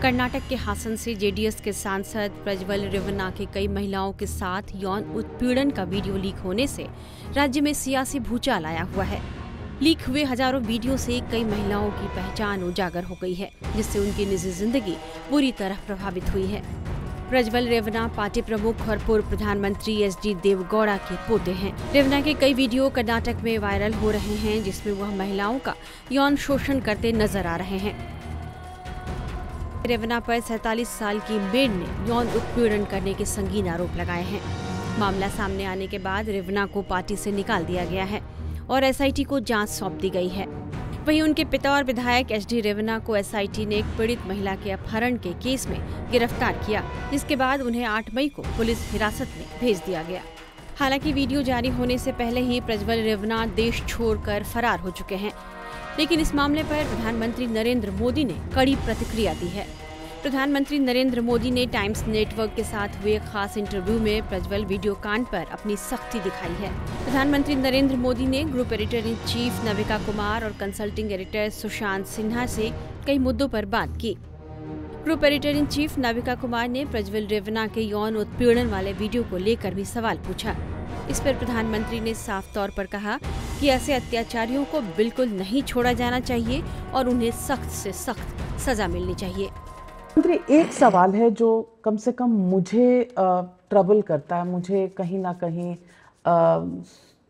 कर्नाटक के हासन से जेडीएस के सांसद प्रज्वल रेवन्ना के कई महिलाओं के साथ यौन उत्पीड़न का वीडियो लीक होने से राज्य में सियासी भूचाल आया हुआ है। लीक हुए हजारों वीडियो से कई महिलाओं की पहचान उजागर हो गई है, जिससे उनकी निजी जिंदगी बुरी तरह प्रभावित हुई है। प्रज्वल रेवन्ना पार्टी प्रमुख और पूर्व प्रधानमंत्री एचडी देवगौड़ा के पोते हैं। रेवन्ना के कई वीडियो कर्नाटक में वायरल हो रहे हैं, जिसमें वह महिलाओं का यौन शोषण करते नजर आ रहे हैं। रेवन्ना पर 47 साल की मेड ने यौन उत्पीड़न करने के संगीन आरोप लगाए हैं। मामला सामने आने के बाद रेवन्ना को पार्टी से निकाल दिया गया है और एसआईटी को जांच सौंप दी गई है। वहीं उनके पिता और विधायक एचडी रेवन्ना को एसआईटी ने एक पीड़ित महिला के अपहरण के केस में गिरफ्तार किया, जिसके बाद उन्हें 8 मई को पुलिस हिरासत में भेज दिया गया। हालांकि वीडियो जारी होने से पहले ही प्रज्वल रेवन्ना देश छोड़कर फरार हो चुके हैं, लेकिन इस मामले पर प्रधानमंत्री नरेंद्र मोदी ने कड़ी प्रतिक्रिया दी है। प्रधानमंत्री नरेंद्र मोदी ने टाइम्स नेटवर्क के साथ हुए खास इंटरव्यू में प्रज्वल वीडियो कांड पर अपनी सख्ती दिखाई है। प्रधानमंत्री नरेंद्र मोदी ने group editor in chief Navika Kumar और कंसल्टिंग एडिटर सुशांत सिन्हा से कई मुद्दों पर बात की। Group editor in chief Navika Kumar ने प्रज्वल रेवन्ना के यौन उत्पीड़न वाले वीडियो को लेकर भी सवाल पूछा। इस पर प्रधानमंत्री ने साफ तौर पर कहा कि ऐसे अत्याचारियों को बिल्कुल नहीं छोड़ा जाना चाहिए और उन्हें सख्त से सख्त सजा मिलनी चाहिए। मंत्री, एक सवाल है जो कम से कम मुझे ट्रबल करता है, मुझे कहीं ना कहीं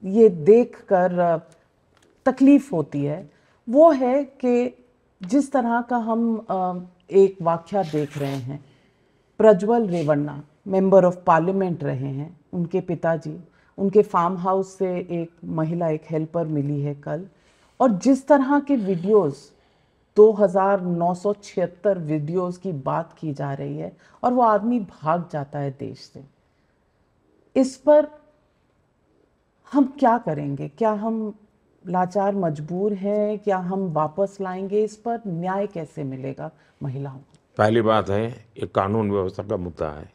ये देखकर तकलीफ होती है, वो है कि जिस तरह का हम एक वाकया देख रहे हैं। Prajwal Revanna member of parliament रहे हैं, उनके पिताजी, उनके फार्म हाउस से एक महिला, एक हेल्पर मिली है कल, और जिस तरह के वीडियोस 2976 वीडियोस की बात की जा रही है और वो आदमी भाग जाता है देश से। इस पर हम क्या करेंगे? क्या हम लाचार मजबूर हैं? क्या हम वापस लाएंगे? इस पर न्याय कैसे मिलेगा महिलाओं को? पहली बात है, ये कानून व्यवस्था का मुद्दा है।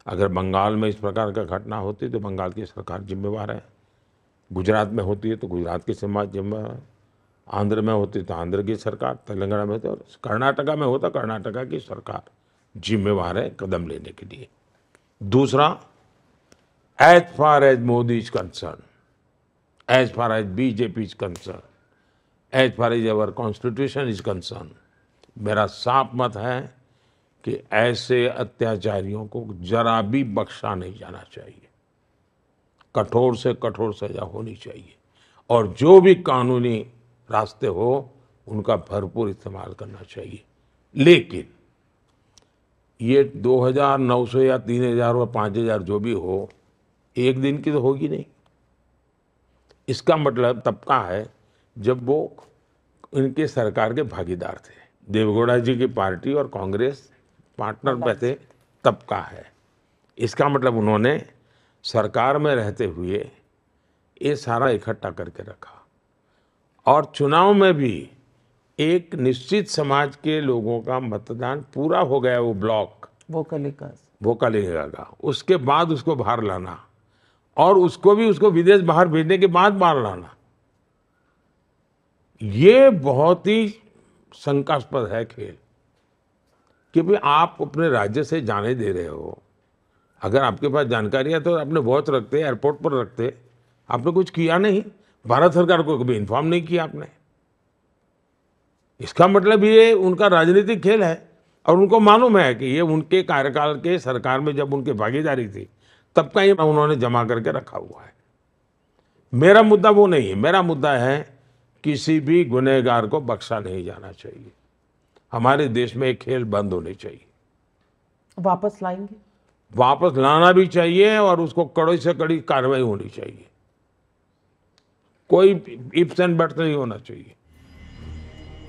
अगर बंगाल में इस प्रकार का घटना होती तो बंगाल की सरकार जिम्मेवार है, गुजरात में होती है तो गुजरात की समाज जिम्मेवार है, आंध्र में होती तो आंध्र की सरकार, तेलंगाना में तो कर्नाटका में होता कर्नाटका की सरकार जिम्मेवार है कदम लेने के लिए। दूसरा, as far as Modi is concern, as far as BJP is concern, as far as our constitution is concern, मेरा साफ मत है कि ऐसे अत्याचारियों को जरा भी बख्शा नहीं जाना चाहिए। कठोर से कठोर सजा होनी चाहिए और जो भी कानूनी रास्ते हो उनका भरपूर इस्तेमाल करना चाहिए। लेकिन ये 2900 या 3000 या 5000 जो भी हो, एक दिन की तो होगी नहीं। इसका मतलब तबका है जब वो इनके सरकार के भागीदार थे, देवगौड़ा जी की पार्टी और कांग्रेस पार्टनर में थे, तबका है। इसका मतलब उन्होंने सरकार में रहते हुए ये सारा इकट्ठा करके रखा और चुनाव में भी एक निश्चित समाज के लोगों का मतदान पूरा हो गया, वो ब्लॉक वोकल का, उसके बाद उसको बाहर लाना और उसको विदेश बाहर भेजने के बाद बाहर लाना, ये बहुत ही शंकास्पद है खेल। कि भाई आप अपने राज्य से जाने दे रहे हो, अगर आपके पास जानकारी है तो अपने वॉच रखते, एयरपोर्ट पर रखते, आपने कुछ किया नहीं, भारत सरकार को कभी इन्फॉर्म नहीं किया आपने। इसका मतलब ये उनका राजनीतिक खेल है और उनको मालूम है कि ये उनके कार्यकाल के सरकार में जब उनकी भागीदारी थी तब का ये उन्होंने जमा करके रखा हुआ है। मेरा मुद्दा वो नहीं है, मेरा मुद्दा है किसी भी गुनहगार को बख्शा नहीं जाना चाहिए। हमारे देश में एक खेल बंद होनी चाहिए। वापस लाएंगे? वापस लाना भी चाहिए और उसको कड़ी से कड़ी कार्रवाई होनी चाहिए, कोई इफ्स एंड बट्स नहीं होना चाहिए।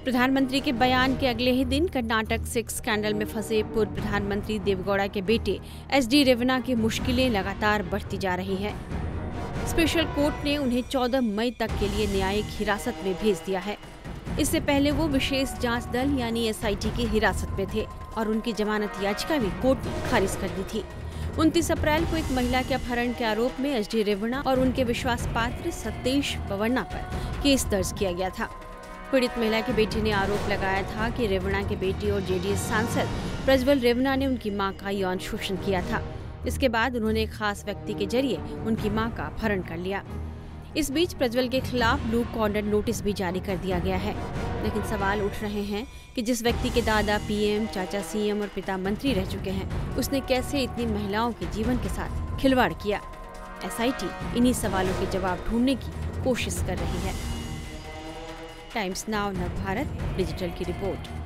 प्रधानमंत्री के बयान के अगले ही दिन कर्नाटक सेक्स स्कैंडल में फंसे पूर्व प्रधानमंत्री देवगौड़ा के बेटे एचडी रेवन्ना की मुश्किलें लगातार बढ़ती जा रही है। स्पेशल कोर्ट ने उन्हें 14 मई तक के लिए न्यायिक हिरासत में भेज दिया है। इससे पहले वो विशेष जांच दल यानी एसआईटी की हिरासत में थे और उनकी जमानत याचिका भी कोर्ट ने खारिज कर दी थी। 29 अप्रैल को एक महिला के अपहरण के आरोप में एचडी रेवन्ना और उनके विश्वास पात्र सतीश पवन्ना पर केस दर्ज किया गया था। पीड़ित महिला की बेटी ने आरोप लगाया था कि रेवणा के बेटी और जेडीएस सांसद प्रज्वल रेवणा ने उनकी मां का यौन शोषण किया था। इसके बाद उन्होंने एक खास व्यक्ति के जरिए उनकी मां का अपहरण कर लिया। इस बीच प्रज्वल के खिलाफ ब्लू कॉर्नर नोटिस भी जारी कर दिया गया है। लेकिन सवाल उठ रहे हैं कि जिस व्यक्ति के दादा पीएम, चाचा सीएम और पिता मंत्री रह चुके हैं, उसने कैसे इतनी महिलाओं के जीवन के साथ खिलवाड़ किया। एसआईटी इन्हीं सवालों के जवाब ढूंढने की कोशिश कर रही है। टाइम्स नाउ नवभारत डिजिटल की रिपोर्ट।